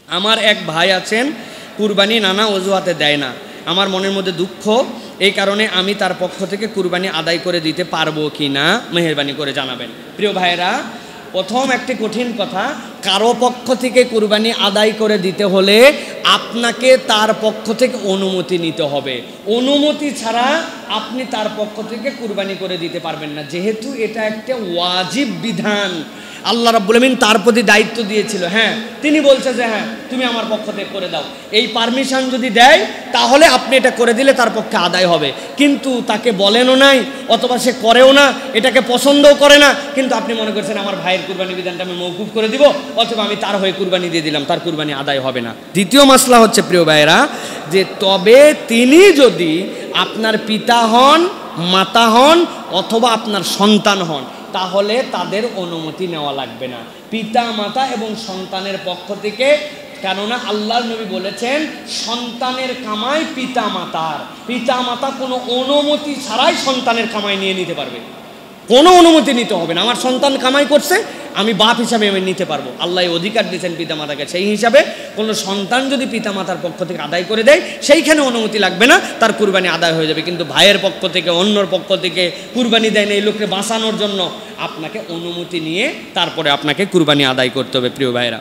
আমার এক ভাই আছেন, কুরবানি নানা অজুহাতে দেয় না। আমার মনের মধ্যে দুঃখ, এই কারণে আমি তার পক্ষ থেকে কুরবানি আদায় করে দিতে পারবো কি না মেহেরবানি করে জানাবেন। প্রিয় ভাইরা, প্রথম একটি কঠিন কথা, কারো পক্ষ থেকে কুরবানি আদায় করে দিতে হলে আপনাকে তার পক্ষ থেকে অনুমতি নিতে হবে। অনুমতি ছাড়া আপনি তার পক্ষ থেকে কুরবানি করে দিতে পারবেন না, যেহেতু এটা একটা ওয়াজিব বিধান। আল্লাহ রাব্বুল আমিন তার প্রতি দায়িত্ব দিয়েছিল, হ্যাঁ তিনি বলছে যে হ্যাঁ তুমি আমার পক্ষ থেকে করে দাও। এই পারমিশন যদি দেয় তাহলে আপনি এটা করে দিলে তার পক্ষে আদায় হবে, কিন্তু তাকে বলেনও নাই অথবা সে করেও না, এটাকে পছন্দও করে না, কিন্তু আপনি মনে করছেন আমার ভাইয়ের কুরবানি বিধানটা আমি মওকুফ করে দিব, অথবা আমি তার হয়ে কুরবানি দিয়ে দিলাম, তার কুরবানি আদায় হবে না। দ্বিতীয় মাসলা হচ্ছে প্রিয় ভাইয়েরা, যে তবে তিনি যদি আপনার পিতা হন, মাতা হন অথবা আপনার সন্তান হন, তাহলে তাদের অনুমতি নেওয়া লাগবে না, পিতা মাতা এবং সন্তানের পক্ষ থেকে। কেননা আল্লাহর নবী বলেছেন সন্তানের কামাই পিতা মাতার, পিতা মাতা কোনো অনুমতি ছাড়াই সন্তানের কামাই নিয়ে নিতে পারবে, কোনো অনুমতি নিতে হবে না। আমার সন্তান কামাই করছে, আমি বাপ হিসাবে আমি নিতে পারবো, আল্লাহ অধিকার দিয়েছেন পিতা মাতাকে, সেই হিসাবে কোনো সন্তান যদি পিতা মাতার পক্ষ থেকে আদায় করে দেয় সেইখানে অনুমতি লাগবে না, তার কুরবানি আদায় হয়ে যাবে। কিন্তু ভাইয়ের পক্ষ থেকে অন্যর পক্ষ থেকে কুরবানি দেয় না, এই লোককে বাঁচানোর জন্য আপনাকে অনুমতি নিয়ে তারপরে আপনাকে কুরবানি আদায় করতে হবে। প্রিয় ভাইয়েরা,